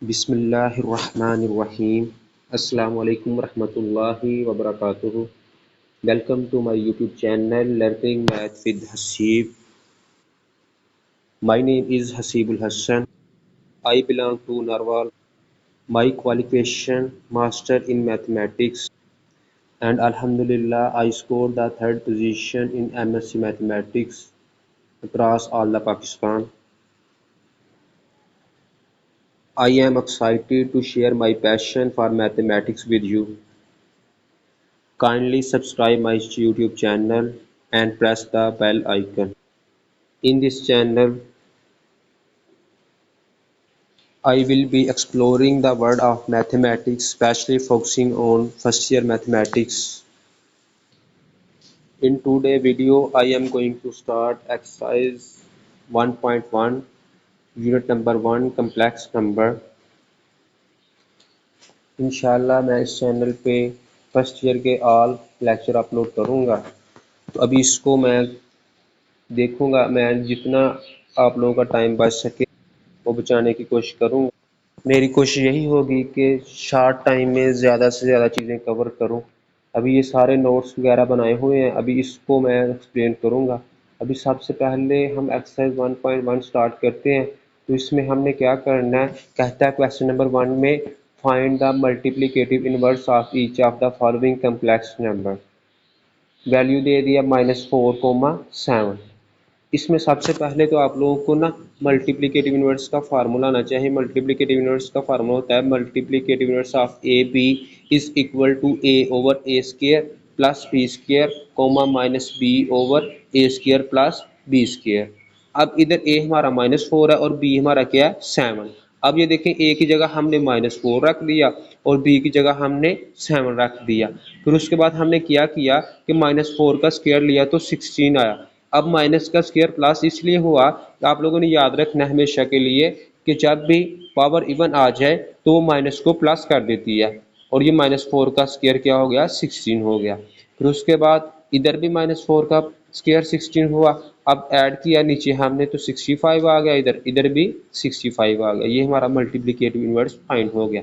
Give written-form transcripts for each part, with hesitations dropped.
बिस्मिल्लाहिर्रहमानिर्रहीम। अस्सलामु अलैकुम वरहमतुल्लाहि वबरकातुहू। Welcome to my YouTube channel learning math with Haseeb. My name is Haseebul Hasan. I belong to Narwal. My qualification master in mathematics, and Alhamdulillah I scored the third position in MSc Mathematics across all the Pakistan. I am excited to share my passion for mathematics with you. Kindly subscribe my YouTube channel and press the bell icon. In this channel, I will be exploring the world of mathematics, especially focusing on first year mathematics. In today's video, I am going to start exercise 1.1, unit number 1, complex number. इंशाल्लाह मैं इस channel पे first year के all lecture upload करूँगा। तो अभी इसको मैं देखूँगा, मैं जितना आप लोगों का टाइम बच सके वो बचाने की कोशिश करूँगा। मेरी कोशिश यही होगी कि शॉर्ट टाइम में ज़्यादा से ज़्यादा चीज़ें कवर करूँ। अभी ये सारे नोट्स वगैरह बनाए हुए हैं, अभी इसको मैं एक्सप्लेन करूँगा। अभी सबसे पहले हम एक्सरसाइज 1.1 स्टार्ट करते हैं। तो इसमें हमने क्या करना है, कहता है क्वेश्चन नंबर 1 में find the multiplicative inverse of each of the following complex number. Value दे दिया -4, 7। इसमें सबसे पहले तो आप लोगों को ना मल्टीप्लिकेटिव इनवर्स का फार्मूला आना चाहिए। मल्टीप्लिकेटिव इनवर्स का फार्मूला होता है multiplicative inverse of A B is equal to A over A square plus B square comma minus B over A square plus B square. अब इधर ए हमारा -4 है और बी हमारा क्या है 7। अब ये देखें, ए की जगह हमने -4 रख दिया और बी की जगह हमने 7 रख दिया। फिर उसके बाद हमने क्या किया कि -4 का स्क्वायर लिया तो 16 आया। अब माइनस का स्क्वायर प्लस इसलिए हुआ, आप लोगों ने याद रखना हमेशा के लिए कि जब भी पावर इवन आ जाए तो वो माइनस को प्लस कर देती है। और ये -4 का स्क्वायर क्या हो गया, 16 हो गया। फिर उसके बाद इधर भी -4 का स्क्वायर 16 हुआ। अब ऐड किया नीचे हमने तो 65 आ गया, इधर इधर भी 65 आ गया। ये हमारा मल्टीप्लिकेटिव इनवर्स फाइंड हो गया।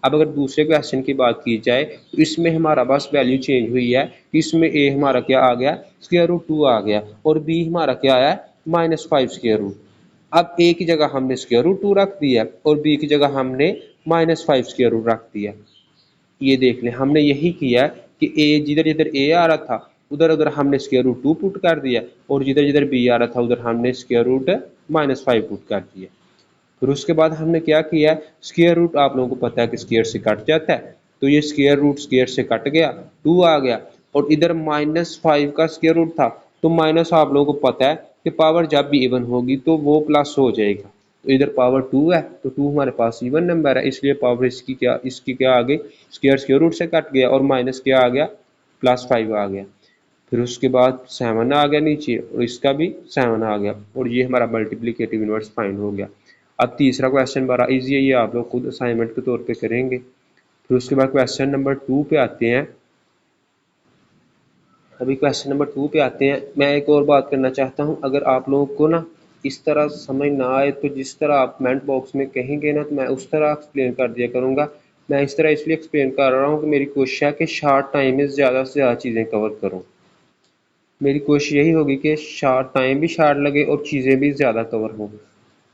अब अगर दूसरे क्वेश्चन की बात की जाए तो इसमें हमारा बस वैल्यू चेंज हुई है। इसमें ए हमारा क्या आ गया, स्क्वायर रूट 2 आ गया और बी हमारा क्या आया, -5 स्क्वायर रूट। अब ए की जगह हमने स्क्वायर रूट 2 रख दिया और बी की जगह हमने -5 स्क्वायर रूट रख दिया। ये देख लें, हमने यही किया कि ए जिधर जिधर ए आ रहा था उधर उधर हमने स्क्वायर रूट 2 पुट कर दिया और जिधर जिधर बी आ रहा था उधर हमने स्क्वायर रूट -5 पुट कर दिया। फिर उसके बाद हमने क्या किया, स्क्वायर रूट आप लोगों को पता है कि स्क्वायर से कट जाता है, तो ये स्क्वायर रूट स्क्वायर से कट गया, 2 आ गया। और इधर -5 का स्क्वायर रूट था, तो माइनस आप लोगों को पता है कि पावर जब भी इवन होगी तो वो प्लस हो जाएगा। तो इधर पावर 2 है तो 2 हमारे पास इवन नंबर है, इसलिए पावर इसकी क्या आ गई, स्क्वायर स्क्वायर रूट से कट गया और माइनस क्या आ गया, +5 आ गया। फिर उसके बाद 7 आ गया नीचे और इसका भी 7 आ गया और ये हमारा मल्टीप्लिकेटिव इनवर्स फाइंड हो गया। अब तीसरा क्वेश्चन बड़ा इजी है, ये आप लोग खुद असाइनमेंट के तौर पे करेंगे। फिर उसके बाद क्वेश्चन नंबर 2 पे आते हैं। अभी क्वेश्चन नंबर 2 पे आते हैं। मैं एक और बात करना चाहता हूँ, अगर आप लोगों को ना इस तरह समझ ना आए तो जिस तरह आप कमेंट बॉक्स में कहेंगे ना तो मैं उस तरह एक्सप्लेन कर दिया करूँगा। मैं इस तरह इसलिए एक्सप्लेन कर रहा हूँ कि मेरी कोशिश है कि शॉर्ट टाइम में ज़्यादा से ज़्यादा चीज़ें कवर करूँ। मेरी कोशिश यही होगी कि शॉर्ट टाइम भी शॉर्ट लगे और चीज़ें भी ज़्यादा कवर हों।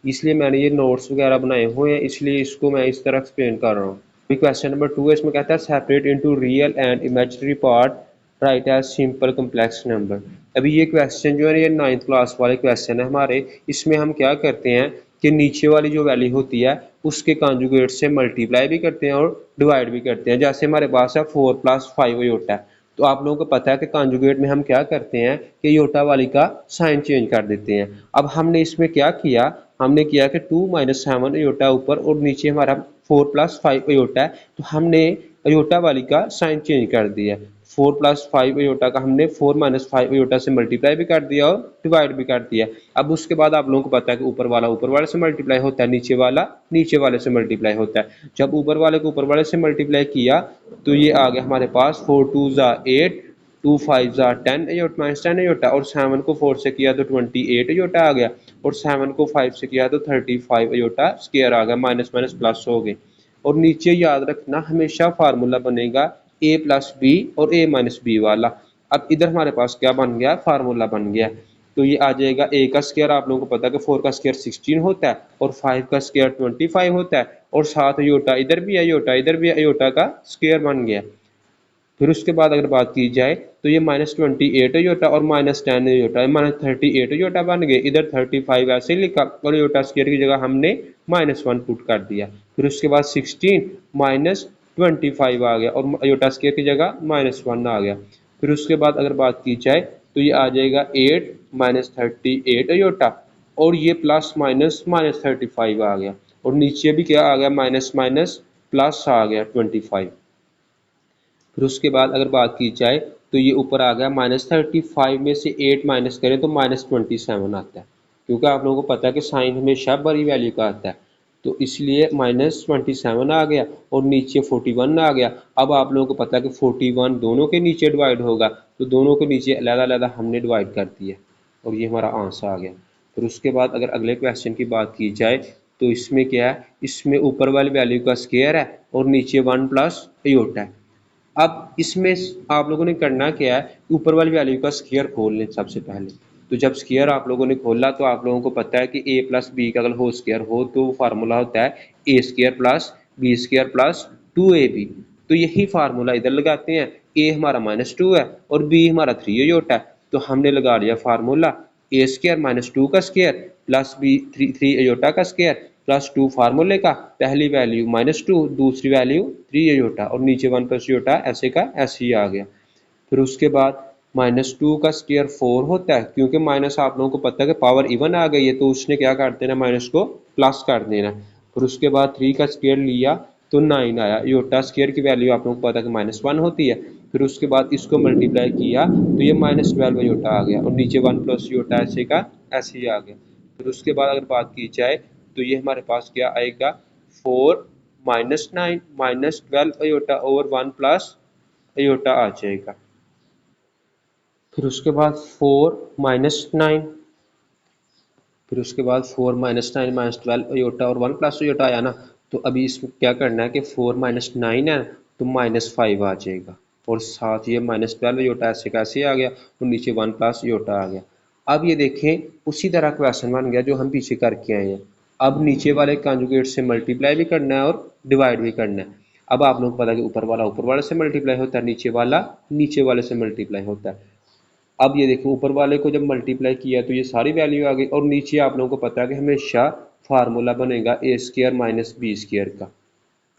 इसलिए मैंने ये नोट्स वगैरह बनाए हुए हैं, इसलिए इसको मैं इस तरह एक्सप्लेन कर रहा हूँ। अभी क्वेश्चन नंबर 2 है, इसमें कहता है separate into real and imaginary part write as simple complex number. अभी ये क्वेश्चन जो है ये 9th क्लास वाले क्वेश्चन है हमारे। इसमें हम क्या करते हैं कि नीचे वाली जो वैल्यू होती है उसके कॉन्जुगेट से मल्टीप्लाई भी करते हैं और डिवाइड भी करते हैं। जैसे हमारे पास है 4 + 5 योटा, तो आप लोगों को पता है कि कॉन्जुगेट में हम क्या करते हैं कि योटा वाली का साइन चेंज कर देते हैं। अब हमने इसमें क्या किया, हमने किया कि 2 - 7 योटा ऊपर और नीचे हमारा 4 + 5 योटा है, तो हमने योटा वाली का साइन चेंज कर दिया। 4 + 5 योटा का हमने 4 - 5 योटा से मल्टीप्लाई भी कर दिया और डिवाइड भी कर दिया। अब उसके बाद आप लोगों को पता है कि ऊपर वाला ऊपर वाले से मल्टीप्लाई होता है, नीचे वाला नीचे वाले से मल्टीप्लाई होता है। जब ऊपर वाले को ऊपर वाले से मल्टीप्लाई किया तो ये आ गया हमारे पास 4 × 2 = 8 2 5 10 अयोटा माइनस 10 अयोटा, और 7 को 4 से किया तो 28 अयोटा आ गया, और 7 को 5 से किया तो 35 अयोटा स्क्वायर आ गया, माइनस माइनस प्लस हो गए। और नीचे याद रखना हमेशा फार्मूला बनेगा a प्लस बी और a माइनस बी वाला। अब इधर हमारे पास क्या बन गया, फार्मूला बन गया। तो ये आ जाएगा a का स्क्वायर, आप लोगों को पता है कि 4 का स्क्वायर 16 होता है और 5 का स्क्वायर 25 होता है, और साथ अयोटा इधर भी है, अयोटा इधर भी है, अयोटा का स्क्वायर बन गया। फिर उसके बाद अगर बात की जाए तो ये -28 अयोटा और -10 अयोटा, -38 अयोटा बन गए। इधर 35 ऐसे ही लिखा और अयोटा स्क्वायर की जगह हमने -1 पुट कर दिया। फिर उसके बाद 16 -25 आ गया और अयोटा स्क्वायर की जगह -1 आ गया। फिर उसके बाद अगर बात की जाए तो ये आ जाएगा 8 -38 अयोटा, और ये प्लस माइनस -35 आ गया, और नीचे भी क्या आ गया, माइनस माइनस प्लस आ गया 25। फिर उसके बाद अगर बात की जाए तो ये ऊपर आ गया -35 में से 8 माइनस करें तो -27 आता है, क्योंकि आप लोगों को पता है कि साइन हमेशा बड़ी वैल्यू का आता है, तो इसलिए -27 आ गया और नीचे 41 आ गया। अब आप लोगों को पता है कि 41 दोनों के नीचे डिवाइड होगा, तो दोनों के नीचे अलग-अलग हमने डिवाइड कर दिया और ये हमारा आंसर आ गया। फिर उसके बाद अगर अगले क्वेश्चन की बात की जाए तो इसमें क्या है, इसमें ऊपर वाली वैल्यू का स्क्वायर है और नीचे 1 प्लस अयोटा है। अब इसमें आप लोगों ने करना क्या है, ऊपर वाली वैल्यू का स्क्वायर खोल लें सबसे पहले। तो जब स्क्वायर आप लोगों ने खोला तो आप लोगों को पता है कि a प्लस बी का अगर होल स्क्वायर हो तो फार्मूला होता है ए square plus B square plus 2ab। तो यही फार्मूला इधर लगाते हैं, a हमारा -2 है और b हमारा 3 अयोटा है, तो हमने लगा लिया फार्मूला ए स्क्वायर -2 का स्क्वायर प्लस बी 3 अयोटा का स्क्वायर प्लस 2 फार्मूले का, पहली वैल्यू -2 दूसरी वैल्यू 3 अयोटा और नीचे 1 प्लस अयोटा ऐसे का ऐसे ही आ गया। फिर उसके बाद -2 का स्क्वायर 4 होता है, क्योंकि माइनस आप लोगों को पता है कि पावर इवन आ गई है तो उसने क्या कर देना, माइनस को प्लस कर देना। फिर उसके बाद 3 का स्क्वायर लिया तो 9 आया, अयोटा स्क्वायर की वैल्यू आप लोगों को पता है कि -1 होती है। फिर उसके बाद इसको मल्टीप्लाई किया तो ये -12 अयोटा आ गया और नीचे 1 प्लस अयोटा ऐसे का ऐसे ही आ गया। फिर उसके बाद अगर बात की जाए तो ये हमारे पास क्या आएगा, 4 -9 -12 अयोटा ओवर 1 प्लस अयोटा आ जाएगा। फिर उसके बाद 4 -9, फिर उसके बाद 4 -9 -12 अयोटा और 1 प्लस अयोटा आया ना, तो अभी इसमें क्या करना है कि 4 -9 है तो -5 आ जाएगा और साथ ये -12 अयोटा ऐसे कैसे आ गया और नीचे 1 प्लस अयोटा आ गया। अब ये देखें उसी तरह क्वेश्चन बन गया जो हम पीछे करके आए हैं। अब नीचे वाले कॉन्जुगेट से मल्टीप्लाई भी करना है और डिवाइड भी करना है। अब आप लोग पता है कि ऊपर वाला ऊपर वाले से मल्टीप्लाई होता है, नीचे वाला नीचे वाले से मल्टीप्लाई होता है। अब ये देखो ऊपर वाले को जब मल्टीप्लाई किया तो ये सारी वैल्यू आ गई, और नीचे आप लोगों को पता है कि हमेशा फार्मूला बनेगा ए स्क्वायर माइनस बी स्क्वायर का,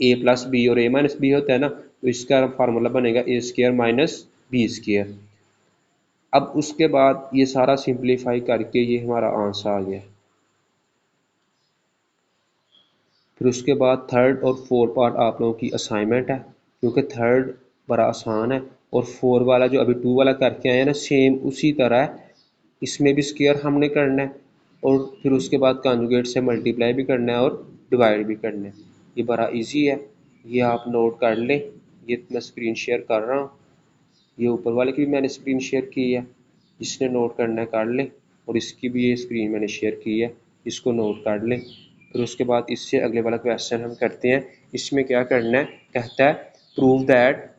ए प्लस बी और ए माइनस बी होता है ना, तो इसका फार्मूला बनेगा ए स्क्वायर माइनस बी स्क्वायर। अब उसके बाद ये सारा सिंप्लीफाई करके ये हमारा आंसर आ गया। फिर उसके बाद थर्ड और फोर्थ पार्ट आप लोगों की असाइनमेंट है, क्योंकि थर्ड बड़ा आसान है और फोर वाला जो अभी 2 वाला करके आए हैं ना सेम उसी तरह है, इसमें भी स्क्वायर हमने करना है और फिर उसके बाद कॉन्जुगेट से मल्टीप्लाई भी करना है और डिवाइड भी करना है। ये बड़ा इजी है, ये आप नोट कर लें। ये मैं स्क्रीन शेयर कर रहा हूँ, ये ऊपर वाले की भी मैंने स्क्रीन शेयर की है, जिसने नोट करना है कर लें, और इसकी भी ये स्क्रीन मैंने शेयर की है, इसको नोट कर लें। फिर उसके बाद इससे अगले वाला क्वेश्चन हम करते हैं। इसमें क्या करना है, कहता है प्रूव दैट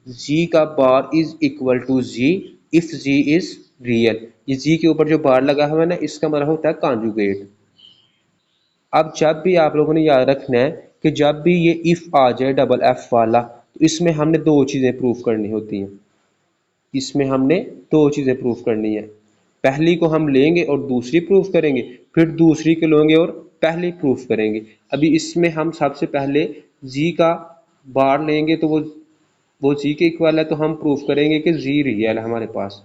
जी का bar is equal to ji if ji is real. ये जी के ऊपर जो बार लगा हुआ है ना, इसका मतलब होता है कॉन्जुगेट। अब जब भी आप लोगों ने याद रखना है कि जब भी ये इफ आ जाए डबल एफ वाला, तो इसमें हमने दो चीज़ें प्रूफ करनी होती हैं। इसमें हमने दो चीज़ें प्रूफ करनी है, पहली को हम लेंगे और दूसरी प्रूफ करेंगे, फिर दूसरी को लेंगे और पहली प्रूफ करेंगे। अभी इसमें हम सबसे पहले जी का बार लेंगे तो वो जी के इक्वल है, तो हम प्रूफ करेंगे कि जी रियल है हमारे पास।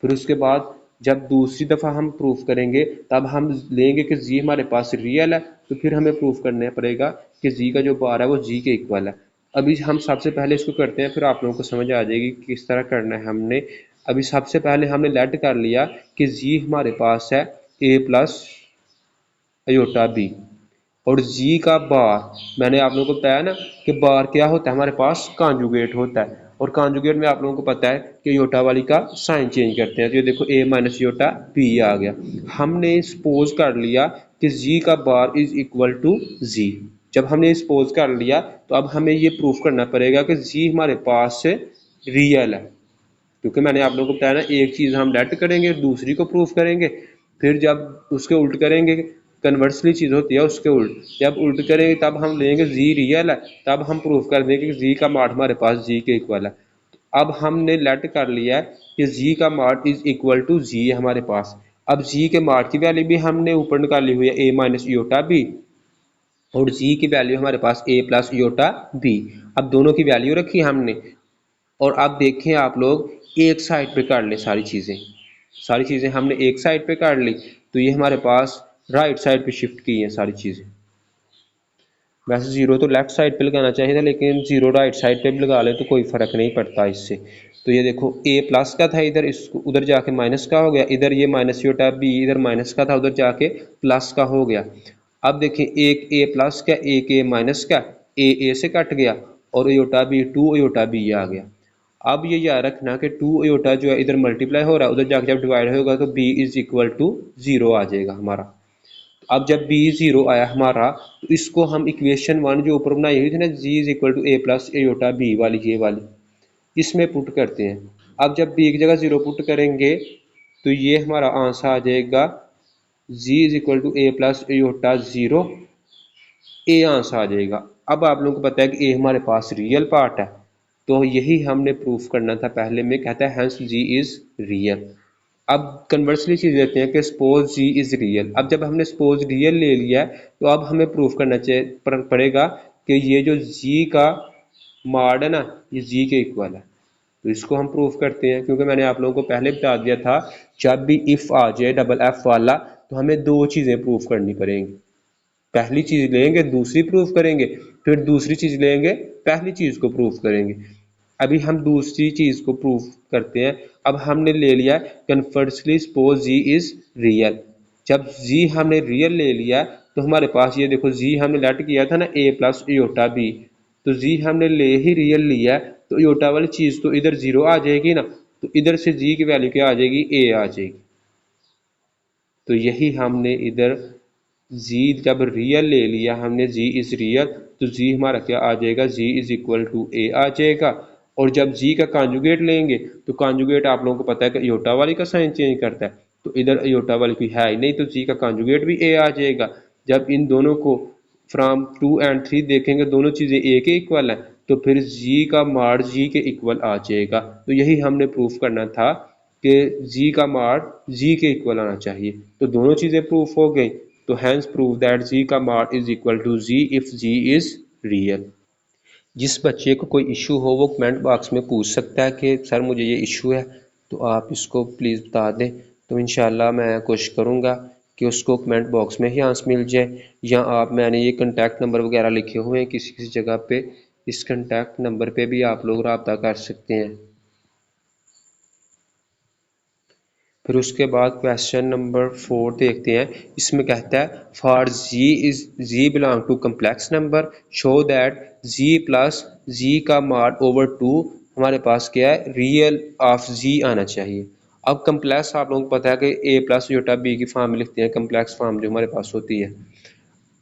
फिर उसके बाद जब दूसरी दफ़ा हम प्रूफ करेंगे तब हम लेंगे कि जी हमारे पास रियल है, तो फिर हमें प्रूफ करना पड़ेगा कि जी का जो बार है वो जी के इक्वल है। अभी हम सबसे पहले इसको करते हैं, फिर आप लोगों को समझ आ जाएगी किस तरह करना है हमने। अभी सबसे पहले हमने लेट कर लिया कि जी हमारे पास है ए प्लस अयोटा बी, और जी का बार मैंने आप लोगों को बताया ना कि बार क्या होता है हमारे पास, कॉन्जुगेट होता है। और कॉन्जुगेट में आप लोगों को पता है कि योटा वाली का साइन चेंज करते हैं। तो ये देखो a माइनस योटा b आ गया। हमने सपोज कर लिया कि g का bar is equal to z। जब हमने सपोज कर लिया तो अब हमें ये प्रूफ करना पड़ेगा कि g हमारे पास से रियल है, क्योंकि मैंने आप लोगों को बताया ना, एक चीज़ हम लेट करेंगे दूसरी को प्रूफ करेंगे, फिर जब उसके उल्ट करेंगे, कन्वर्सली चीज़ होती है उसके उल्ट, जब उल्ट करेंगे तब हम लेंगे जी रियल है, तब हम प्रूफ कर देंगे कि जी का मार्ट हमारे पास जी के इक्वल है। अब हमने लेट कर लिया है कि जी का मार्ट इज इक्वल टू जी है हमारे पास। अब जी के मार्ट की वैल्यू भी हमने ऊपर निकाली हुई है ए माइनस योटा बी, और जी की वैल्यू हमारे पास ए प्लस योटा बी। अब दोनों की वैल्यू रखी हमने, और अब देखें आप लोग एक साइड पे कर ले सारी चीज़ें हमने एक साइड पे कर ली, तो ये हमारे पास राइट साइड पे शिफ्ट की हैं सारी चीज़ें। वैसे ज़ीरो तो लेफ्ट साइड पे लगाना चाहिए था, लेकिन ज़ीरो राइट साइड पे भी लगा ले तो कोई फ़र्क नहीं पड़ता इससे। तो ये देखो ए प्लस का था इधर, इसको उधर जाके माइनस का हो गया, इधर ये माइनस योटा बी इधर माइनस का था उधर जाके प्लस का हो गया। अब देखिए एक ए प्लस का एक ए माइनस का, ए से कट गया, और iota b two iota b आ गया। अब ये याद रखना कि टू योटा जो है इधर मल्टीप्लाई हो रहा है, उधर जाके जब डिवाइड होगा तो b is equal to zero आ जाएगा हमारा। अब जब b ज़ीरो आया हमारा, तो इसको हम इक्वेशन वन जो ऊपर बनाई हुई थी ना, g is equal to a plus a iota b वाली, ये वाली इसमें पुट करते हैं। अब जब b की जगह ज़ीरो पुट करेंगे तो ये हमारा आंसर आ जाएगा g is equal to a plus a iota zero, ए आंसर आ जाएगा। अब आप लोगों को पता है कि ए हमारे पास रियल पार्ट है, तो यही हमने प्रूफ करना था पहले में, कहता है हैंस जी इज रियल। अब कन्वर्सली चीज देते हैं कि सपोज जी इज रियल। अब जब हमने सपोज रियल ले लिया है तो अब हमें प्रूफ करना चाहिए पड़ेगा कि ये जो जी का मॉड है ना, ये जी के इक्वल है। तो इसको हम प्रूफ करते हैं, क्योंकि मैंने आप लोगों को पहले बता दिया था जब भी इफ आ जाए डबल एफ वाला तो हमें दो चीजें प्रूफ करनी पड़ेंगी। पहली चीज लेंगे दूसरी प्रूफ करेंगे, फिर दूसरी चीज लेंगे पहली चीज को प्रूफ करेंगे। अभी हम दूसरी चीज को प्रूफ करते हैं। अब हमने ले लिया conversely suppose g is real. जब जी हमने रियल ले लिया तो हमारे पास ये देखो जी हमने लेट किया था ना ए प्लस योटा बी, तो जी हमने ले ही रियल लिया, तो योटा वाली चीज तो इधर जीरो आ जाएगी ना, तो इधर से जी की वैल्यू क्या आ जाएगी, ए आ जाएगी। तो यही हमने इधर जी जब रियल ले लिया हमने जी इज रियल, तो जी हमारा क्या आ जाएगा, जी इज इक्वल टू ए आ जाएगा। और जब जी का कॉन्जुगेट लेंगे तो कॉन्जुगेट आप लोगों को पता है कि योटा वाली का साइन चेंज करता है, तो इधर योटा वाली कोई है ही नहीं, तो जी का कॉन्जुगेट भी ए आ जाएगा। जब इन दोनों को फ्रॉम 2 एंड 3 देखेंगे दोनों चीज़ें ए के इक्वल है, तो फिर जी का मार्ड जी के इक्वल आ जाएगा। तो यही हमने प्रूफ करना था कि जी का मार्ड जी के इक्वल आना चाहिए। तो दोनों चीज़ें प्रूफ हो गई, तो हैंस प्रूव दैट जी का mod is equal to ji if ji is real. जिस बच्चे को कोई इशू हो वो कमेंट बॉक्स में पूछ सकता है कि सर मुझे ये इशू है, तो आप इसको प्लीज़ बता दें, तो इंशाल्लाह मैं कोशिश करूँगा कि उसको कमेंट बॉक्स में ही आंसर मिल जाए। या आप, मैंने ये कॉन्टैक्ट नंबर वगैरह लिखे हुए हैं किसी किसी जगह पे, इस कॉन्टैक्ट नंबर पे भी आप लोग रब्ता कर सकते हैं। फिर उसके बाद क्वेश्चन नंबर 4 देखते हैं। इसमें कहता है for g belong to complex number show that g plus g का मॉड ओवर 2 हमारे पास क्या है, रियल ऑफ जी आना चाहिए। अब कम्प्लेक्स आप लोगों को पता है कि ए प्लस योटा बी की फॉर्म में लिखते हैं, कम्प्लेक्स फॉर्म जो हमारे पास होती है।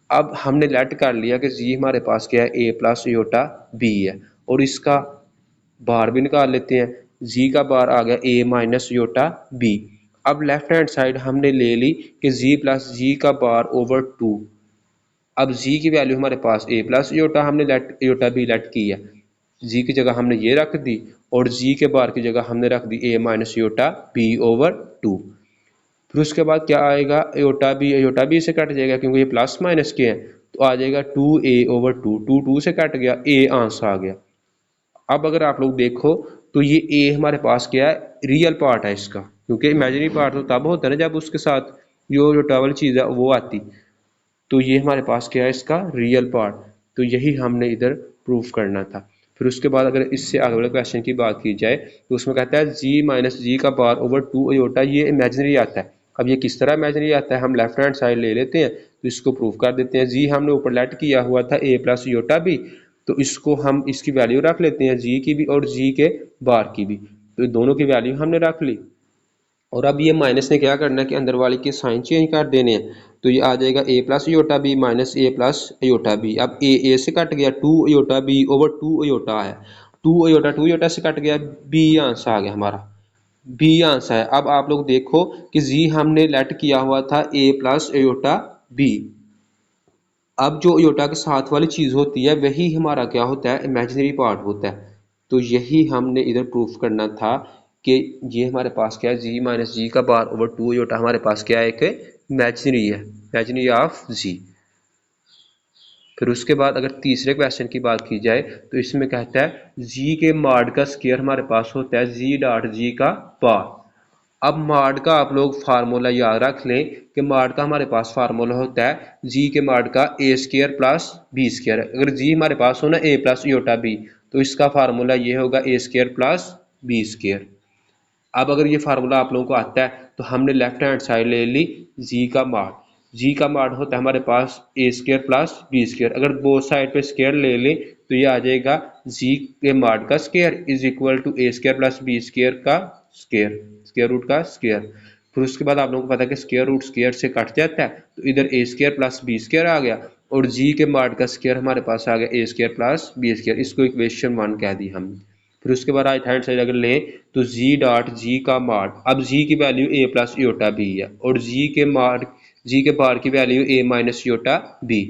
अब हमने लेट कर लिया कि जी हमारे पास क्या है, ए प्लस योटा बी है, और इसका बार भी निकाल लेते हैं। जी का बार आ गया ए माइनस योटा बी। अब लेफ्ट हैंड साइड हमने ले ली कि जी प्लस जी का बार ओवर 2। अब जी की वैल्यू हमारे पास ए प्लस योटा हमने लेट योटा बी लेट की है, जी की जगह हमने ये रख दी, और जी के बार की जगह हमने रख दी ए माइनस योटा बी ओवर 2। फिर उसके बाद क्या आएगा, योटा बी से कट जाएगा क्योंकि ये प्लस माइनस के हैं, तो आ जाएगा 2a ओवर 2, 2 से कट गया, ए आंसर आ गया। अब अगर आप लोग देखो तो ये ए हमारे पास क्या है, रियल पार्ट है इसका, क्योंकि इमेजिनरी पार्ट तो तब होता है ना जब उसके साथ जो ट्रैवल चीज़ है वो आती। तो ये हमारे पास क्या है, इसका रियल पार्ट। तो यही हमने इधर प्रूफ करना था। फिर उसके बाद अगर इससे आगे वाले क्वेश्चन की बात की जाए तो उसमें कहता है जी माइनस जी का बार ओवर 2 अयोटा, ये इमेजिनरी आता है। अब ये किस तरह इमेजिनरी आता है, हम लेफ्ट हैंड साइड ले लेते हैं, तो इसको प्रूफ कर देते हैं। जी हमने ऊपर लेट किया हुआ था ए प्लस योटा बी, तो इसको हम इसकी वैल्यू रख लेते हैं, जी की भी और जी के बार की भी, तो दोनों की वैल्यू हमने रख ली। और अब ये माइनस ने क्या करना है कि अंदर वाले के साइन चेंज कर देने हैं, तो ये आ जाएगा a plus iota b minus a plus iota b. अब ए से कट गया, two iota b over two iota है, टू योटा से कट गया, बी आंसर आ गया हमारा, बी आंसर है। अब आप लोग देखो कि जी हमने लेट किया हुआ था ए प्लस योटा बी। अब जो योटा के साथ वाली चीज़ होती है वही हमारा क्या होता है, इमेजिनरी पार्ट होता है। तो यही हमने इधर प्रूफ करना था कि ये हमारे पास क्या है, जी माइनस जी का बार ओवर टू योटा हमारे पास क्या है, एक इमेजिनरी है, इमेजिनरी ऑफ जी। फिर उसके बाद अगर तीसरे क्वेश्चन की बात की जाए तो इसमें कहता है जी के मॉड का स्क्वायर हमारे पास होता है जी डॉट जी का बार। अब मॉड का आप लोग फार्मूला याद रख लें कि मॉड का हमारे पास फार्मूला होता है जी के मॉड का ए स्क्वायर प्लस बी स्क्वायर। अगर जी हमारे पास हो ना ए प्लस योटा बी, तो इसका फार्मूला ये होगा ए स्क्वायर प्लस बी स्क्वायर। अब अगर ये फार्मूला आप लोगों को आता है तो हमने लेफ्ट हैंड साइड ले ली जी का मॉड। जी का मॉड होता है हमारे पास ए स्क्वायर प्लस बी स्क्वायर। अगर बोथ साइड पे स्क्वायर ले लें तो ये आ जाएगा जी के मॉड का square is equal to a square plus B square का स्क्वायर, स्क्वायर रूट का स्क्वायर। फिर उसके बाद आप लोगों को पता है कि स्क्वायर रूट स्क्वायर से कट जाता है, तो इधर a square plus B square आ गया और जी के मॉड का स्क्वायर हमारे पास आ गया A square plus B square. इसको इक्वेशन 1 कह दी हमने। फिर उसके बाद राइट हैंड साइड अगर लें तो जी डॉट जी का मॉड, अब जी की वैल्यू ए प्लस योटा बी है और जी के मॉड, जी के बार की वैल्यू ए माइनस योटा बी।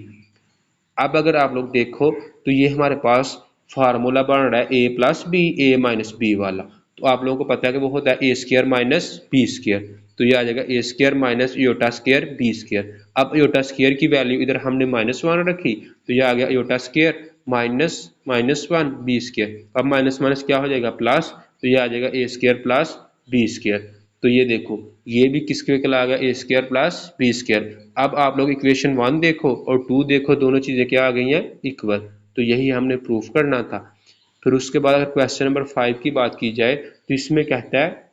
अब अगर आप लोग देखो तो ये हमारे पास फार्मूला बन रहा है ए प्लस बी ए माइनस बी वाला। तो आप लोगों को पता है कि वो होता है ए स्क्वायर माइनस बी स्क्वायर, तो ये आ जाएगा A square minus iota square B square. अब योटा स्क्वायर की वैल्यू इधर हमने -1 रखी, तो ये आ गया iota square minus -1 B square. अब माइनस माइनस क्या हो जाएगा प्लस, तो ये आ जाएगा A square plus B square. तो ये देखो ये भी किसके इक्वल आ गया, A square plus B square. अब आप लोग इक्वेशन 1 देखो और 2 देखो, दोनों चीज़ें क्या आ गई हैं, इक्वल। तो यही हमने प्रूफ करना था। फिर उसके बाद अगर क्वेश्चन नंबर 5 की बात की जाए तो इसमें कहता है,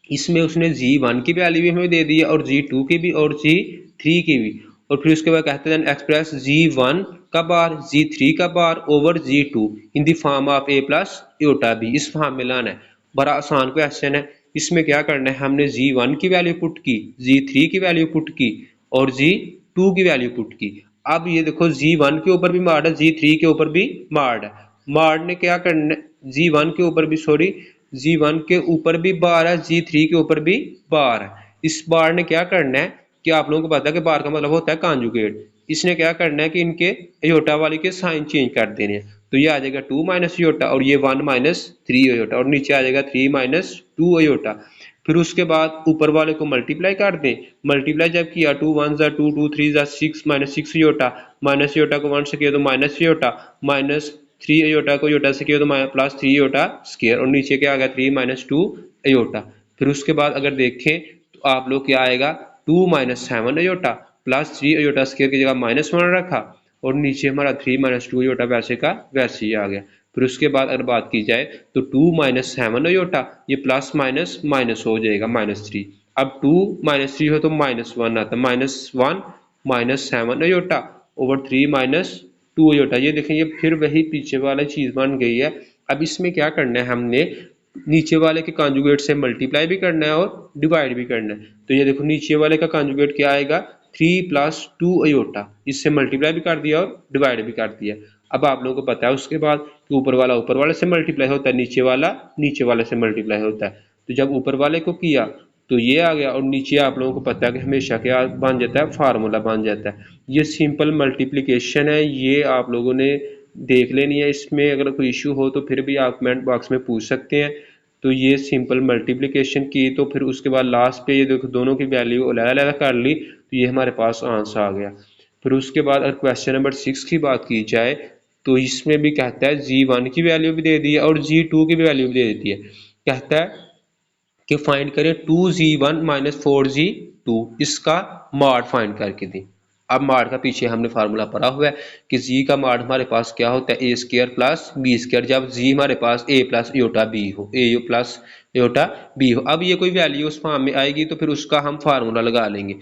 इसमें उसने जी1 की वैल्यू भी हमें दे दी है और जी2 की भी और जी3 की भी। और फिर उसके बाद कहते हैं एक्सप्रेस जी1 का बार जी3 का बार ओवर जी2 in the form of A plus iota B. इस फॉर्म में लाना है, बड़ा आसान क्वेश्चन है। इसमें क्या करना है, हमने जी1 की वैल्यू पुट की, जी3 की वैल्यू पुट की और जी2 की वैल्यू पुट की। अब ये देखो जी1 के ऊपर भी मार्ड है, जी3 के ऊपर भी मार्ड है। मार्ड ने क्या करना है, जी1 के ऊपर भी सॉरी जी1 के ऊपर भी बार है, जी3 के ऊपर भी बार है। इस बार ने क्या करना है कि आप लोगों को पता है कि बार का मतलब होता है कॉन्जुगेट। इसने क्या करना है कि इनके योटा वाले के साइन चेंज कर देने हैं। तो ये आ जाएगा 2 माइनस योटा और ये 1 माइनस 3 योटा और नीचे आ जाएगा 3 माइनस 2 योटा। फिर उसके बाद ऊपर वाले को मल्टीप्लाई कर दें, मल्टीप्लाई जब किया 2 1 जा 2 2 3 जा 6 माइनस 6 योटा, माइनस योटा को 1 से किया तो माइनस योटा, माइनस 3 योटा को योटा से किया तो प्लस 3 योटा स्क्वायर और नीचे क्या आ गया 3 माइनस 2 योटा। फिर उसके बाद अगर देखें तो आप लोग क्या आएगा 2 minus 7 iota plus 3 iota square की जगह -1 रखा और नीचे हमारा 3 माइनस 2 योटा वैसे का वैसे ही आ गया। फिर उसके बाद अगर बात की जाए तो 2 माइनस 7 योटा ये प्लस माइनस माइनस हो जाएगा -3। अब 2 माइनस 3 हो तो -1 आता, -1 minus 7 iota over 3 minus 2 iota. ये देखें ये फिर वही पीछे वाला चीज़ बन गई है। अब इसमें क्या करना है, हमने नीचे वाले के कॉन्जुगेट से मल्टीप्लाई भी करना है और डिवाइड भी करना है। तो ये देखो नीचे वाले का कॉन्जुगेट क्या आएगा 3 प्लस 2 योटा, इससे मल्टीप्लाई भी कर दिया और डिवाइड भी कर दिया। अब आप लोगों को पता है उसके बाद कि ऊपर वाले से मल्टीप्लाई होता है, नीचे वाला नीचे वाले से मल्टीप्लाई होता है। तो जब ऊपर वाले को किया तो ये आ गया और नीचे आप लोगों को पता है कि हमेशा क्या बन जाता है, फार्मूला बन जाता है। ये सिंपल मल्टीप्लिकेशन है, ये आप लोगों ने देख लेनी है। इसमें अगर कोई इशू हो तो फिर भी आप कमेंट बॉक्स में पूछ सकते हैं। तो ये सिंपल मल्टीप्लिकेशन की, तो फिर उसके बाद लास्ट पे ये देखो दोनों की वैल्यू अलग-अलग कर ली तो ये हमारे पास आंसर आ गया। फिर उसके बाद अगर क्वेश्चन नंबर 6 की बात की जाए तो इसमें भी कहता है जी1 की वैल्यू भी दे दी है और जी2 की भी वैल्यू भी दे देती है। कहता है कि फाइंड करें 2g1 माइनस 4g2, इसका मॉड फाइंड करके दी। अब मॉड का पीछे हमने फार्मूला पढ़ा हुआ है कि जी का मॉड हमारे पास क्या होता है ए स्क्वायर प्लस बी स्क्वायर, जब जी हमारे पास ए प्लस योटा बी हो, ए प्लस योटा बी हो। अब ये कोई वैल्यू उस फॉर्म में आएगी तो फिर उसका हम फार्मूला लगा लेंगे।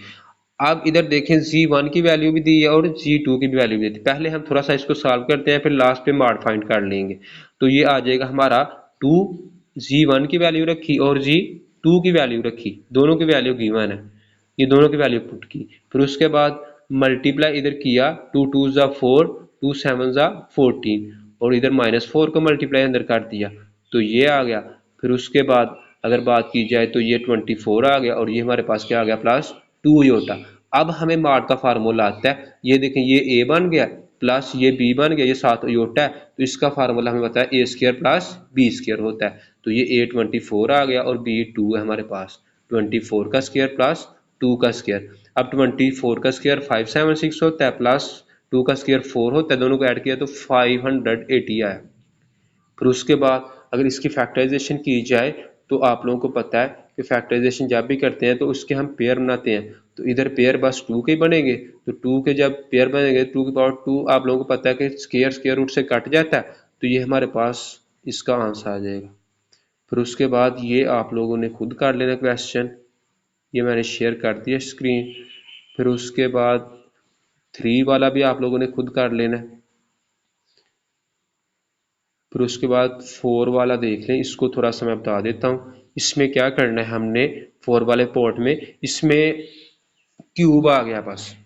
अब इधर देखें Z1 की वैल्यू भी दी है और Z2 की भी वैल्यू भी दी है। पहले हम थोड़ा सा इसको सॉल्व करते हैं, फिर लास्ट पे मॉड फाइंड कर लेंगे। तो ये आ जाएगा हमारा 2, Z1 की वैल्यू रखी और Z2 की वैल्यू रखी, दोनों की वैल्यू गिवन है, ये दोनों की वैल्यू पुट की। फिर उसके बाद मल्टीप्लाई इधर किया, 2 2 ज़ा 4, 2 7 ज़ा 14 और इधर -4 को मल्टीप्लाई अंदर कर दिया तो ये आ गया। फिर उसके बाद अगर बात की जाए तो ये 24 आ गया और ये हमारे पास क्या आ गया +2 योटा। अब हमें मॉड का फार्मूला आता है, ये देखें ये ए बन गया प्लस ये बी बन गया, ये 7 योटा है तो इसका फार्मूला हमें पता है A² प्लस B² होता है। तो ये A 24 आ गया और B 2 है हमारे पास, 24 का स्क्वायर प्लस 2 का स्क्वायर। अब 24 का स्क्वायर 576 होता है प्लस 2 का स्क्वायर 4 होता है, दोनों को ऐड किया तो 580 आया। फिर उसके बाद अगर इसकी फैक्टराइजेशन की जाए तो आप लोगों को पता है कि फैक्टराइजेशन जब भी करते हैं तो उसके हम पेयर बनाते हैं, तो इधर पेयर बस 2 के बनेंगे, तो 2 के जब पेयर बनेंगे 2 की पावर 2 आप लोगों को पता है कि स्क्वायर रूट से कट जाता है, तो ये हमारे पास इसका आंसर आ जाएगा। फिर उसके बाद ये आप लोगों ने खुद कर लेना क्वेश्चन, ये मैंने शेयर कर दिया स्क्रीन। फिर उसके बाद 3 वाला भी आप लोगों ने खुद कर लेना है। फिर उसके बाद 4 वाला देख लें, इसको थोड़ा सा मैं बता देता हूँ। इसमें क्या करना है हमने 4 वाले पोर्ट में, इसमें क्यूब आ गया, बस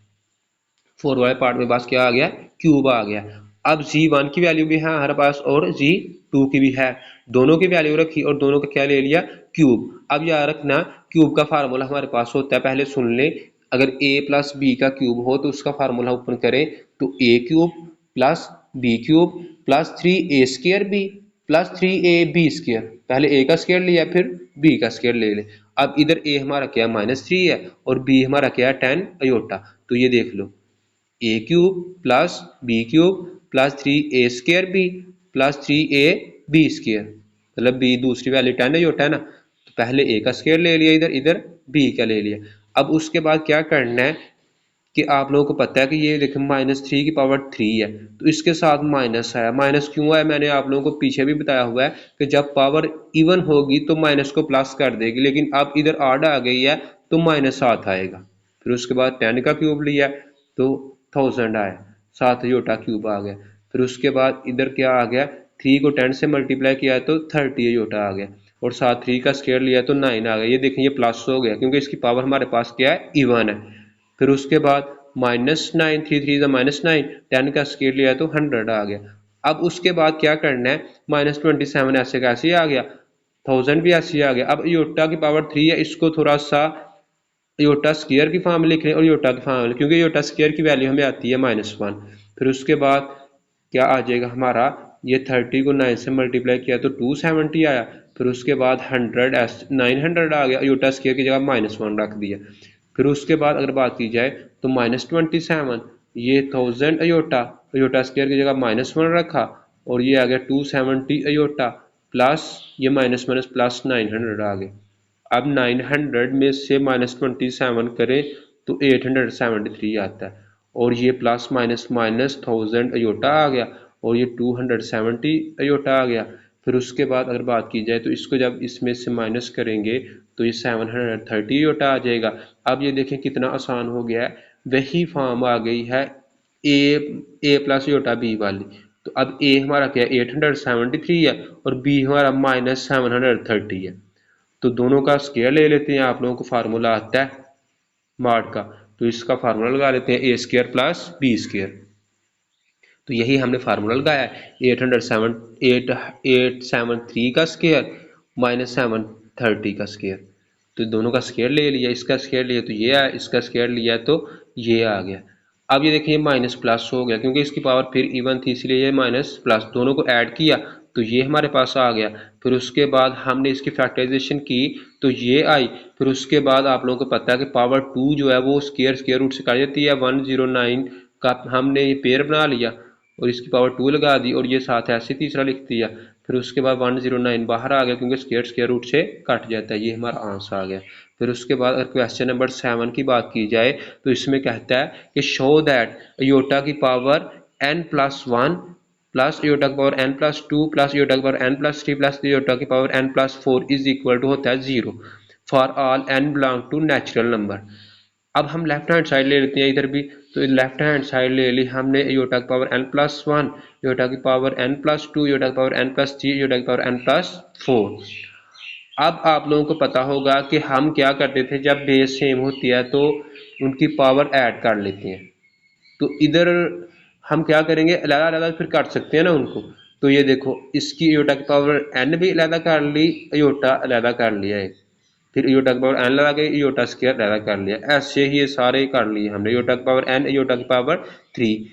4 वाले पार्ट में बस क्या आ गया, क्यूब आ गया। अब Z1 की वैल्यू भी है हमारे पास और Z2 की भी है, दोनों की वैल्यू रखी और दोनों का क्या ले लिया, क्यूब। अब याद रखना क्यूब का फार्मूला हमारे पास होता है, पहले सुन ले, अगर a प्लस बी का क्यूब हो तो उसका फार्मूला ओपन करें तो a cube plus b cube plus 3a² b plus 3ab²। पहले a का स्क्वायर लिया फिर b का स्क्वायर ले ले। अब इधर a हमारा क्या -3 है और b हमारा क्या है 10 अयोटा, तो ये देख लो a³ plus b³ plus 3a² b plus 3ab², मतलब b दूसरी वैल्यू 10 अयोटा है ना, तो पहले a का स्क्वायर ले लिया, इधर इधर b का ले लिया। अब उसके बाद क्या करना है कि आप लोगों को पता है कि ये देखें -3 की पावर 3 है, तो इसके साथ माइनस आया। माइनस क्यों आया मैंने आप लोगों को पीछे भी बताया हुआ है कि जब पावर इवन होगी तो माइनस को प्लस कर देगी, लेकिन अब इधर आड आ गई है तो -7 आएगा। फिर उसके बाद 10 का क्यूब लिया तो 1000 आया, 7 योटा क्यूब आ गया। फिर उसके बाद इधर क्या आ गया, 3 को 10 से मल्टीप्लाई किया तो 30 योटा आ गया और साथ 3 का स्क्वायर लिया तो 9 आ गया। ये देखें ये प्लस हो गया क्योंकि इसकी पावर हमारे पास क्या है, इवन है। फिर उसके बाद -9, 3 3 -9, 10 का स्क्वायर लिया तो 100 आ गया। अब उसके बाद क्या करना है, -27 ऐसे का ऐसे ही आ गया, 1000 भी ऐसे ही आ गया। अब योटा की पावर 3 है, इसको थोड़ा सा योटा स्क्वायर की फॉर्म में लिख रहे हैं और योटा की फॉर्म में, क्योंकि योटा स्क्वायर की वैल्यू हमें आती है -1। फिर उसके बाद क्या आ जाएगा हमारा, ये 30 को 9 से मल्टीप्लाई किया तो 270 आया। फिर उसके बाद 900 आ गया, योटा स्क्वायर की जगह -1 रख दिया। फिर उसके बाद अगर बात की जाए तो -27, ये 1000 अयोटा, अयोटा स्क्वायर की जगह -1 रखा और ये आ गया 270 अयोटा प्लस ये माइनस माइनस प्लस 900 आ गए। अब 900 में से -27 करें तो 873 आता है और ये प्लस माइनस माइनस 1000 अयोटा आ गया और ये 270 अयोटा आ गया। फिर उसके बाद अगर बात की जाए तो इसको जब इसमें से माइनस करेंगे तो ये 730 अयोटा आ जाएगा। अब ये देखें कितना आसान हो गया है, वही फॉर्म आ गई है ए प्लस अयोटा बी वाली। तो अब ए हमारा क्या है 873 है और बी हमारा -730 है, तो दोनों का स्क्वायर ले लेते हैं, आप लोगों को फार्मूला आता है मॉड का, तो इसका फार्मूला लगा लेते हैं A² प्लस B²। तो यही हमने फार्मूला लगाया है 873 का स्क्वायर -730 का स्क्वायर, तो दोनों का स्क्वायर ले लिया, इसका स्क्वायर लिया तो ये आया, इसका स्क्वायर लिया तो ये आ गया। अब ये देखिए माइनस प्लस हो गया क्योंकि इसकी पावर फिर इवन थी इसलिए ये माइनस प्लस, दोनों को ऐड किया तो ये हमारे पास आ गया। फिर उसके बाद हमने इसकी फैक्टराइजेशन की तो ये आई। फिर उसके बाद आप लोगों को पता है कि पावर 2 जो है वो स्क्वायर रूट से काट जाती है, 109 का हमने ये पेयर बना लिया और इसकी पावर 2 लगा दी और ये साथ ऐसे तीसरा लिख दिया। फिर उसके बाद 109 बाहर आ गया क्योंकि स्क्वायर रूट से कट जाता है, ये हमारा आंसर आ गया। फिर उसके बाद अगर क्वेश्चन नंबर 7 की बात की जाए तो इसमें कहता है कि शो दैट योटा की पावर n+1 प्लस योटा की पावर n+2 प्लस योटा की पावर n+3 प्लस योटा की power n+4 is equal to होता है 0 for all n belong to natural number. अब हम लेफ्ट हैंड साइड ले लेते हैं इधर भी, तो लेफ्ट हैंड साइड ले ली हमने योटा की पावर n+1, योटा की पावर n+2, योटा की पावर n+3, योटा की पावर n+4। अब आप लोगों को पता होगा कि हम क्या करते थे, जब बेस सेम होती है तो उनकी पावर ऐड कर लेते हैं। तो इधर हम क्या करेंगे, अलग अलग फिर काट सकते हैं ना उनको। तो ये देखो, इसकी योटा की पावर n भी अलग कर ली, योटा अलग कर लिया है, फिर योटा की पावर n लगा के योटा स्क्वायर अलग कर लिया। ऐसे ही ये सारे कर लिए हमने, योटा की पावर n, योटा की पावर 3,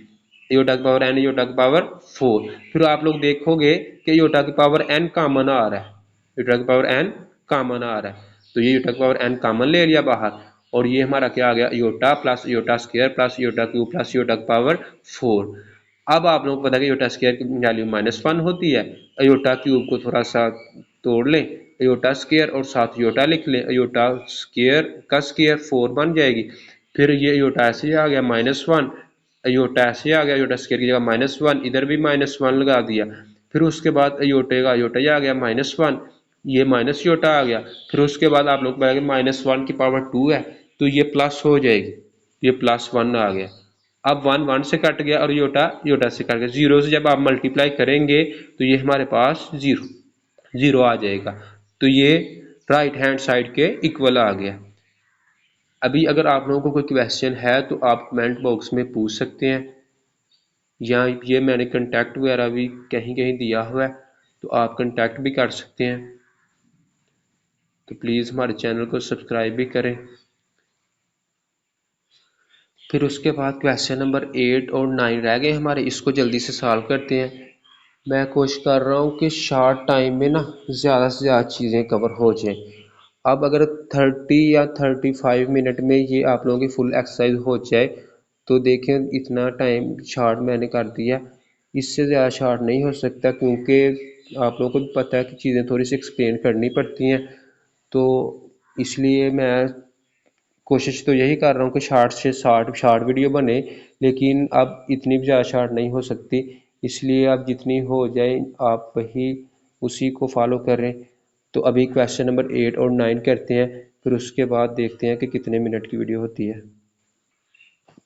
योटा की पावर n, योटा की पावर 4। फिर आप लोग देखोगे कि योटा की पावर n कॉमन आ रहा है, योटा की पावर n कॉमन आ रहा है, तो ये योटा की पावर n कॉमन ले लिया बाहर, और ये हमारा क्या आ गया, iota plus iota square plus iota cube plus iota की पावर 4। अब आप लोगों को पता है कि योटा स्क्वायर की वैल्यू -1 होती है, योटा क्यूब को थोड़ा सा तोड़ लें, योटा स्क्वायर और साथ योटा लिख लें, योटा स्क्वायर का स्क्वायर 4 बन जाएगी। फिर ये योटा ऐसे आ गया -1, योटा ऐसे आ गया, योटा स्क्वायर की जगह -1, इधर भी -1 लगा दिया। फिर उसके बाद योटे का योटा आ गया -1, ये माइनस योटा आ गया। फिर उसके बाद आप लोग पाएंगे -1 की पावर 2 है, तो ये प्लस हो जाएगी, ये +1 आ गया। अब 1 1 से कट गया और योटा योटा से कट गया, 0 से जब आप मल्टीप्लाई करेंगे तो ये हमारे पास 0 0 आ जाएगा। तो ये राइट हैंड साइड के इक्वल आ गया। अभी अगर आप लोगों को कोई क्वेश्चन है तो आप कमेंट बॉक्स में पूछ सकते हैं, या ये मैंने कंटेक्ट वगैरह भी कहीं कहीं दिया हुआ है, तो आप कंटेक्ट भी कर सकते हैं। तो प्लीज़ हमारे चैनल को सब्सक्राइब भी करें। फिर उसके बाद क्वेश्चन नंबर 8 और 9 रह गए हमारे, इसको जल्दी से सॉल्व करते हैं। मैं कोशिश कर रहा हूँ कि शॉर्ट टाइम में ना ज़्यादा से ज़्यादा चीज़ें कवर हो जाएं। अब अगर 30 या 35 मिनट में ये आप लोगों की फुल एक्सरसाइज हो जाए तो देखें, इतना टाइम शॉर्ट मैंने कर दिया, इससे ज़्यादा शॉर्ट नहीं हो सकता, क्योंकि आप लोगों को भी पता है कि चीज़ें थोड़ी सी एक्सप्लेन करनी पड़ती हैं। तो इसलिए मैं कोशिश तो यही कर रहा हूँ कि शार्ट से शार्ट वीडियो बने, लेकिन अब इतनी भी ज़्यादा शार्ट नहीं हो सकती, इसलिए अब जितनी हो जाए आप वही उसी को फॉलो करें। तो अभी क्वेश्चन नंबर 8 और 9 करते हैं, फिर उसके बाद देखते हैं कि कितने मिनट की वीडियो होती है।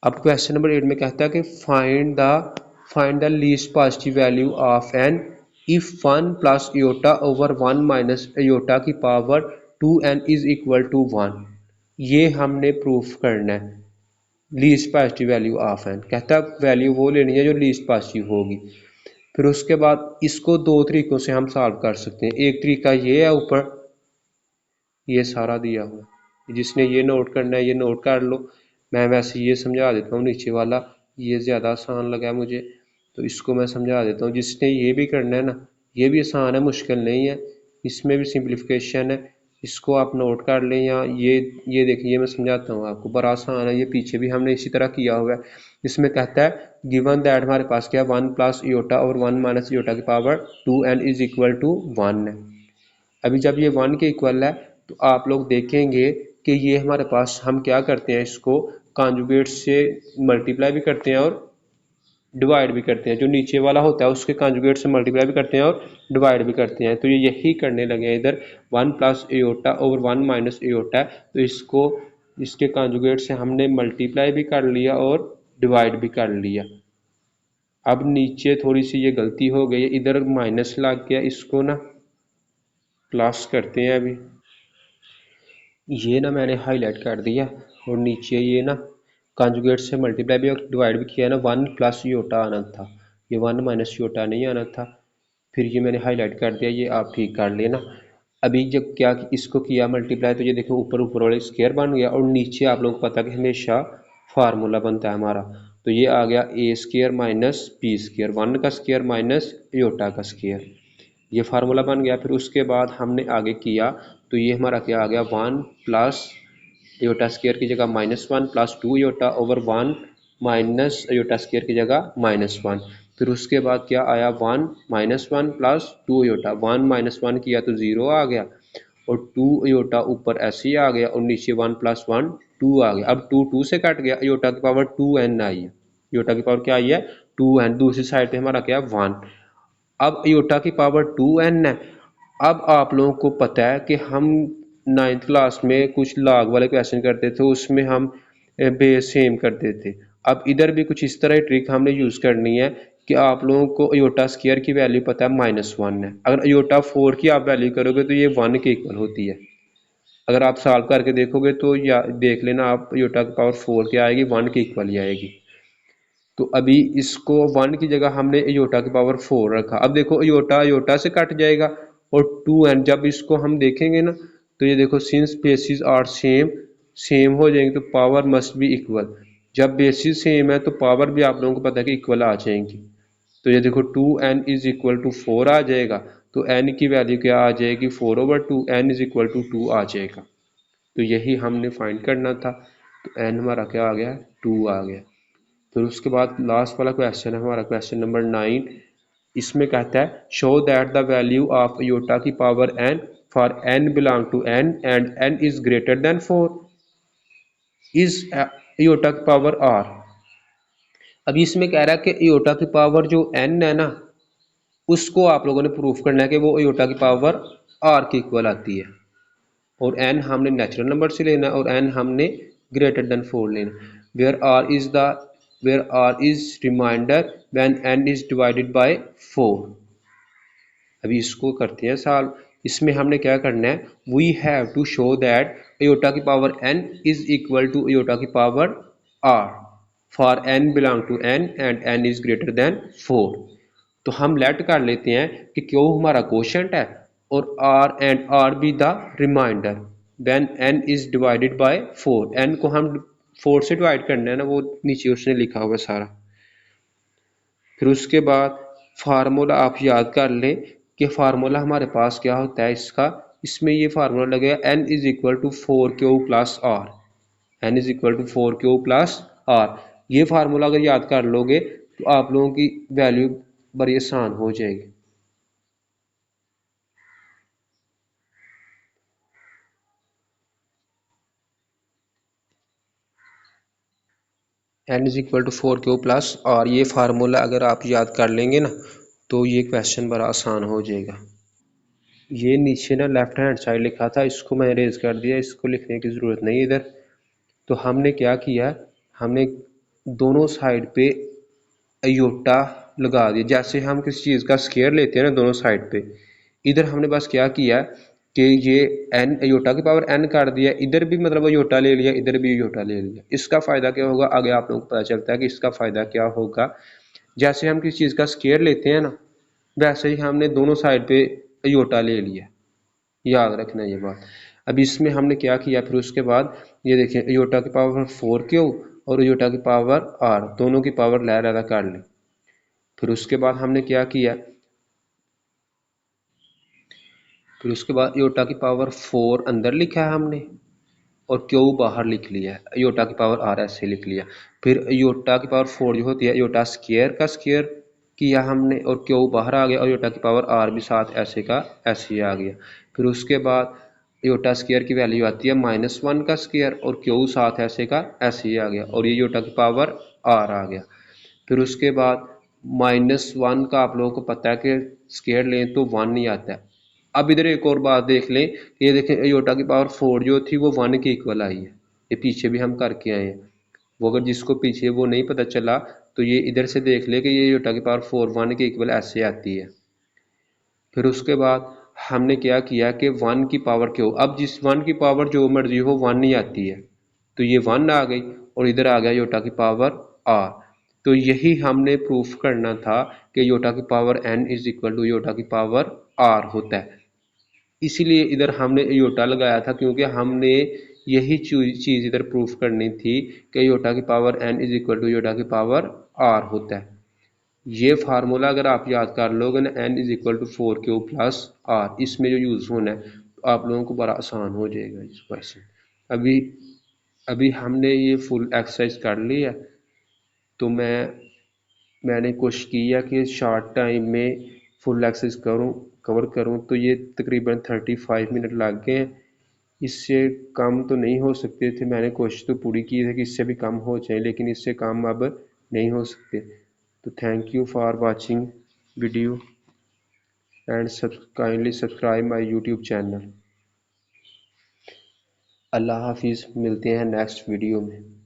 अब क्वेश्चन नंबर 8 में कहता है कि find the least positive value of N if 1 plus iota over 1 minus iota की power 2n is equal to 1। ये हमने प्रूफ करना है, least positive value of N. कहता है वैल्यू वो लेनी है जो लीस्ट पॉजिटिव होगी। फिर उसके बाद इसको दो तरीकों से हम सॉल्व कर सकते हैं। एक तरीका ये है, ऊपर ये सारा दिया हुआ, जिसने ये नोट करना है ये नोट कर लो। मैं वैसे ये समझा देता हूँ, नीचे वाला ये ज़्यादा आसान लगा मुझे, तो इसको मैं समझा देता हूँ। जिसने ये भी करना है ना, ये भी आसान है, मुश्किल नहीं है, इसमें भी सिंप्लीफिकेशन है, इसको आप नोट कर लें। या ये देखिए, मैं समझाता हूँ आपको, बड़ा आसान है, ये पीछे भी हमने इसी तरह किया हुआ है। इसमें कहता है गिवन दैट, हमारे पास क्या, 1 प्लस योटा और 1 माइनस योटा की power 2n is equal to 1 है। अभी जब ये 1 के इक्वल है तो आप लोग देखेंगे कि ये हमारे पास, हम क्या करते हैं, इसको कॉन्जुगेट से मल्टीप्लाई भी करते हैं और डिवाइड भी करते हैं। जो नीचे वाला होता है उसके कॉन्जुगेट से मल्टीप्लाई भी करते हैं और डिवाइड भी करते हैं। तो ये यही करने लगे हैं इधर, 1 plus aorta over 1 minus aorta है, तो इसको इसके कॉन्जुगेट से हमने मल्टीप्लाई भी कर लिया और डिवाइड भी कर लिया। अब नीचे थोड़ी सी ये गलती हो गई, इधर माइनस लग गया, इसको ना प्लस करते हैं। अभी ये ना मैंने हाईलाइट कर दिया, और नीचे ये ना कॉन्जुगेट से मल्टीप्लाई भी और डिवाइड भी किया ना, 1 प्लस योटा आना था, ये 1 माइनस योटा नहीं आना था। फिर ये मैंने हाईलाइट कर दिया, ये आप ठीक कर लेना। अभी जब क्या इसको किया मल्टीप्लाई, तो ये देखो ऊपर ऊपर वाले स्क्वायर बन गया, और नीचे आप लोगों को पता है कि हमेशा फार्मूला बनता है हमारा, तो ये आ गया A square minus B square, 1 का स्क्वायर माइनस योटा का स्क्वायर, ये फार्मूला बन गया। फिर उसके बाद हमने आगे किया, तो ये हमारा क्या आ गया, 1 प्लस योटा स्क्वायर की जगह -1 plus 2 iota over 1 minus iota square की जगह -1। फिर उसके बाद क्या आया, 1 -1 प्लस 2 योटा, 1 -1 किया तो 0 आ गया, और 2 योटा ऊपर ऐसे ही आ गया, और नीचे 1 + 1 2 आ गया। अब 2 2 से कट गया, योटा की पावर 2n आई है, योटा की पावर क्या आई है, 2n। दूसरी साइड पे हमारा क्या है, 1। अब योटा की पावर 2n है। अब आप लोगों को पता है कि हम 9th क्लास में कुछ लॉग वाले क्वेश्चन करते थे, उसमें हम बेस सेम कर देते। अब इधर भी कुछ इस तरह की ट्रिक हमने यूज़ करनी है कि आप लोगों को अयोटा स्क्वायर की वैल्यू पता है -1 है। अगर अयोटा 4 की आप वैल्यू करोगे तो ये 1 के इक्वल होती है। अगर आप सॉल्व करके देखोगे तो या देख लेना आप अयोटा की पावर 4 क्या आएगी, 1 के इक्वल ही आएगी। तो अभी इसको 1 की जगह हमने अयोटा की पावर 4 रखा। अब देखो अयोटा अयोटा से कट जाएगा और 2n जब इसको हम देखेंगे ना तो ये देखो since basis are same same हो जाएंगे तो पावर मस्ट बी इक्वल। जब बेसिस सेम है तो पावर भी आप लोगों को पता है कि इक्वल आ जाएंगी। तो ये देखो 2n इज इक्वल टू 4 आ जाएगा। तो n की वैल्यू क्या आ जाएगी, 4/2, n इज इक्वल टू 2 आ जाएगा। तो यही हमने फाइंड करना था। तो n हमारा क्या आ गया, 2 आ गया। फिर उसके बाद लास्ट वाला क्वेश्चन है हमारा क्वेश्चन नंबर 9। इसमें कहता है show that the value of iota की power n for n belong to n and n is greater than 4 is iota की पावर r। अभी इसमें कह रहा है कि योटा की पावर जो n है ना उसको आप लोगों ने प्रूफ करना है कि वो योटा की पावर r की इक्वल आती है। और n हमने नेचुरल नंबर से लेना और n हमने ग्रेटर देन 4 लेना। Where r is remainder when n is divided by 4। अभी इसको करते हैं सॉल्व। इसमें हमने क्या करना है, we have to show that iota की power n is equal to iota की power r for n belong to n and n is greater than 4। तो हम लेट कर लेते हैं कि क्यों हमारा कोशेंट है और r and r be the remainder when n is divided by 4। n को हम 4 से डिवाइड करना है ना, वो नीचे उसने लिखा हुआ सारा। फिर उसके बाद फार्मूला आप याद कर लें कि फार्मूला हमारे पास क्या होता है इसका। इसमें ये फार्मूला लगेगा n is equal to 4q plus r. n is equal to 4q plus r. ये फार्मूला अगर याद कर लोगे तो आप लोगों की वैल्यू बड़ी आसान हो जाएगी। n is equal to 4q plus r, ये फार्मूला अगर आप याद कर लेंगे ना तो ये क्वेश्चन बड़ा आसान हो जाएगा। ये नीचे ना लेफ्ट हैंड साइड लिखा था, इसको मैं इरेज कर दिया, इसको लिखने की ज़रूरत नहीं इधर। तो हमने क्या किया, हमने दोनों साइड पे अयोटा लगा दिया। जैसे हम किसी चीज़ का स्केयर लेते हैं ना दोनों साइड पे, इधर हमने बस क्या किया कि ये n अयोटा की पावर n कर दिया, इधर भी मतलब अयोटा ले लिया, इधर भी अयोटा ले लिया। इसका फ़ायदा क्या होगा आगे आप लोगों को पता चलता है कि इसका फ़ायदा क्या होगा। जैसे हम किसी चीज़ का स्केयर लेते हैं ना वैसे ही हमने दोनों साइड पे अयोटा ले लिया, याद रखना ये बात। अब इसमें हमने क्या किया, फिर उसके बाद ये देखिए अयोटा की पावर 4q और अयोटा की पावर r दोनों की पावर लहर अदा कर ली। फिर उसके बाद हमने क्या किया, फिर उसके बाद अयोटा की पावर 4 अंदर लिखा है हमने और क्यू बाहर लिख लिया है, अयोटा की पावर r ऐसे लिख लिया। फिर अयोटा की पावर 4 जो होती है अयोटा स्क्वायर का स्क्वायर किया हमने और क्यू बाहर आ गया और अयोटा की पावर r भी साथ ऐसे का ऐसे ही आ गया। फिर उसके बाद अयोटा स्क्वायर की वैल्यू आती है -1 का स्क्वायर और क्यू साथ ऐसे का ऐसे ही आ गया और ये अयोटा की पावर r आ गया। फिर उसके बाद -1 का आप लोगों को पता है कि स्क्वायर लें तो 1 नहीं आता है। अब इधर एक और बात देख लें, ये देखें अयोटा की पावर 4 जो थी वो 1 के इक्वल आई है। ये पीछे भी हम करके आए हैं, वो अगर जिसको पीछे वो नहीं पता चला तो ये इधर से देख ले कि ये अयोटा की पावर 4 1 के इक्वल ऐसे आती है। फिर उसके बाद हमने क्या किया कि 1 की पावर क्यों, अब जिस 1 की पावर जो मर्जी हो 1 नहीं आती है तो ये 1 आ गई और इधर आ गया योटा की पावर r। तो यही हमने प्रूफ करना था कि योटा की power n is equal to iota की पावर r होता है। इसीलिए इधर हमने योटा लगाया था क्योंकि हमने यही चीज़ इधर प्रूफ करनी थी कि योटा की power n is equal to iota की पावर r होता है। ये फार्मूला अगर आप याद कर लोगे ना n is equal to 4q plus r, इसमें जो यूज़ होना है तो आप लोगों को बड़ा आसान हो जाएगा इस क्वेश्चन। अभी अभी हमने ये फुल एक्सरसाइज कर ली है तो मैंने कोशिश की है कि शॉर्ट टाइम में फुल एक्सरसाइज कवर करूं। तो ये तकरीबन 35 मिनट लग गए हैं, इससे कम तो नहीं हो सकते थे। मैंने कोशिश तो पूरी की है कि इससे भी कम हो जाए लेकिन इससे कम अब नहीं हो सकते। तो thank you for watching video and kindly subscribe my YouTube channel. अल्लाह हाफिज़, मिलते हैं नेक्स्ट वीडियो में।